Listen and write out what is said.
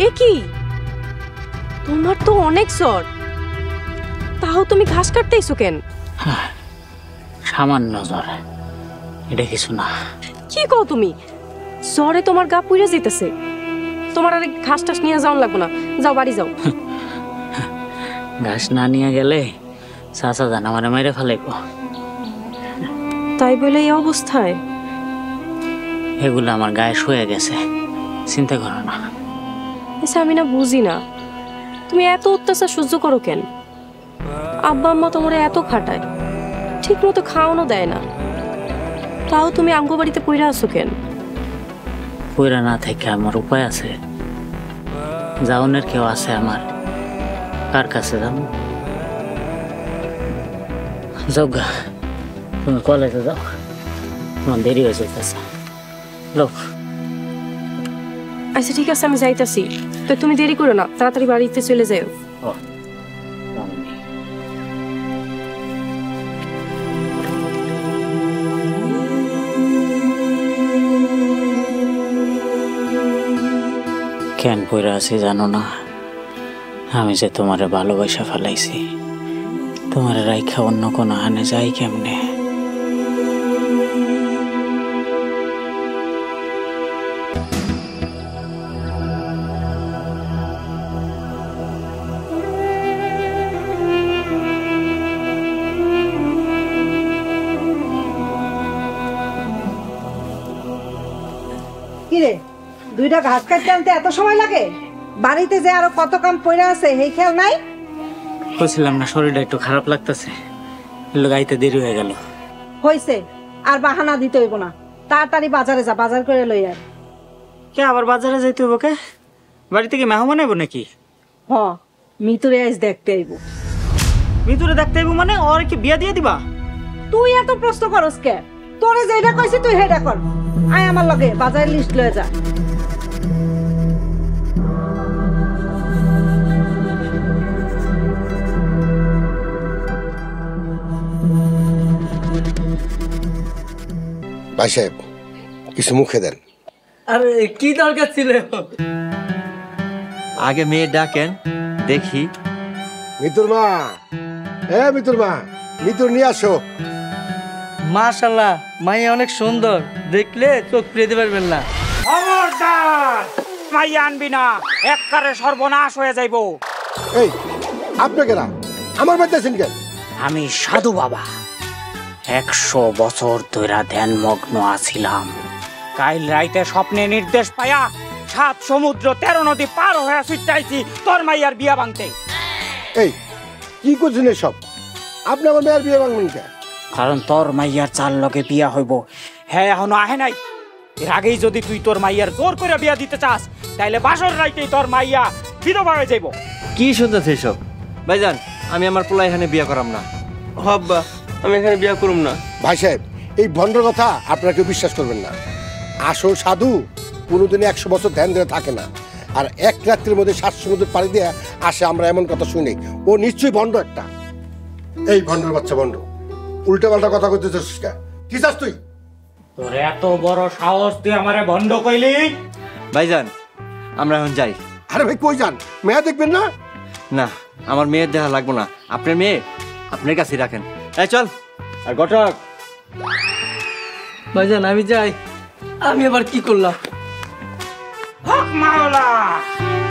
এ কি, তোমার তো অনেক জ্বর, তাও তুমি ঘাস কাটতেইছো কেন? সামান্য জ্বর, এটা কিছু না। কি কও তুমি? জ্বরে তোমার গা পুড়ে যেতেছে। তোমার আর ঘাস টাস নিয়ে যাওয়া লাগবো না, যাও বাড়ি যাও। ঘাস না নিয়ে গেলে চাচা জান আমার মেরে ফেলাইব। তাই বলে এই অবস্থায়? এগুলো আমার গায়ে শুয়ে গেছে, চিন্তা করো না। আচ্ছা আমি না বুঝি না, তুমি এত অত্যাচার সহ্য করো কেন? আব্বা আম্মা তোমার এত খাটায়, ঠিক মতো খাওয়ানো দেয় না, তাও তুমি আমগো বাড়িতে পইরা আছো কেন? পইরা না থেকে আমার উপায় আছে? যাওনের কেউ আছে আমার? কার কাছে যাবো? যাওগা, তুমি কলেজে যাও, আমার দেরি হয়ে যেতেছে। লোক আচ্ছা ঠিক আছে, আমি যাইতাছি, তো তুমি দেরি করো না, তাড়াতাড়ি বাড়িতে চলে যাও। কেন পইরা আছি জানো না? আমি যে তোমারে ভালোবাসা ফেলাইছি, তোমার রাইখা অন্য কোনো হানে যাই কেমনে? কিরে, দুইটা ঘাস কাটতে আনতে এত সময় লাগে? বাড়িতে যে আরো কত কাম পড়ে আছে এই খেয়াল নাই? বলছিলাম না শরীরটা একটু খারাপ লাগতেছে, গাইতে দেরি হয়ে গেল। হইছে, আর বাহানা দিতে হইব না, তাড়াতাড়ি বাজারে যা, বাজার করে লই আয়। কে আবার বাজারে যাইতে হইব? কে বাড়িতে কি মেহমান আইব নাকি? হ, মিতুরে আজ দেখতে আইব। মিতুরে দেখতে আইব মানে? ওর কি বিয়া দিয়ে দিবা? তুই এত প্রশ্ন করস কে? তোরে যেটা কইছি তুই হেডা কর। আয় আমার লগে, বাজারের লিস্ট লয়ে যা। ভাই সাহেব, কিছু মুখে দেন। আরে কি দরকার ছিল? আগে মেয়ে ডাকেন দেখি। মিতুর মা, মিতুর মা, মিতুর নিয়ে আসো। মাশাআল্লাহ, মাইয়া অনেক সুন্দর, দেখলে চোখ ফিরে পারবেন না। খবরদার, মাইয়া আনবি না, একবারে সর্বনাশ হয়ে যাইব। এই আপনাকে না, আমার বাড়িতে কেন? আমি সাধু বাবা, 100 বছর ধরে ধ্যানমগ্ন আছিলাম। কাল রাইতে স্বপ্নে নির্দেশ পায়া 7 সমুদ্র 13 নদী পার হয়ে ছুটাইছি তোর মাইয়ার বিয়া ভাঙতে। এই কি করছেন এসব? আপনি আমার মেয়ের বিয়ে ভাঙবেন কে? কারণ তোর মাইয়ার 4 লগে বিয়া হইব, হ্যাঁ এখনো আহে নাই। এর আগেই যদি তুই তোর মাইয়ার জোর করে বিয়া দিতে চাস, তাইলে বাসর রাইতেই তোর মাইয়া বিধবা হয়ে যাইব। কি শুনতেছে এসব? ভাইজান, আমি আমার পোলা এখানে বিয়া করাম না। হব্বা, আমি এখানে বিয়া করুম না। ভাই সাহেব, এই ভণ্ডর কথা আপনারা কেউ বিশ্বাস করবেন না। আসল সাধু কোনোদিনই 100 বছর ধ্যান ধরে থাকে না, আর এক রাত্রির মধ্যে 7 সমুদ্র পাড়ি দিয়ে আসে, আমরা এমন কথা শুনি। ও নিশ্চয়ই ভণ্ড একটা। এই ভণ্ডর বাচ্চা ভণ্ড, উল্টা পাল্টা কথা কইতেছিস কে? কি চাস তুই? তোর এত বড় সাহস, তুই আমারে ভণ্ড কইলি? ভাইজান, আমরা এখন যাই। আরে ভাই কই যান? মেয়ে দেখবেন না? না, আমার মেয়ের দেখা লাগবো না, আপনার মেয়ে আপনার কাছেই রাখেন। এই চল। আর ঘটক, ভাইজান আমি যাই। আমি আবার কি করলাম? হক মাওলা,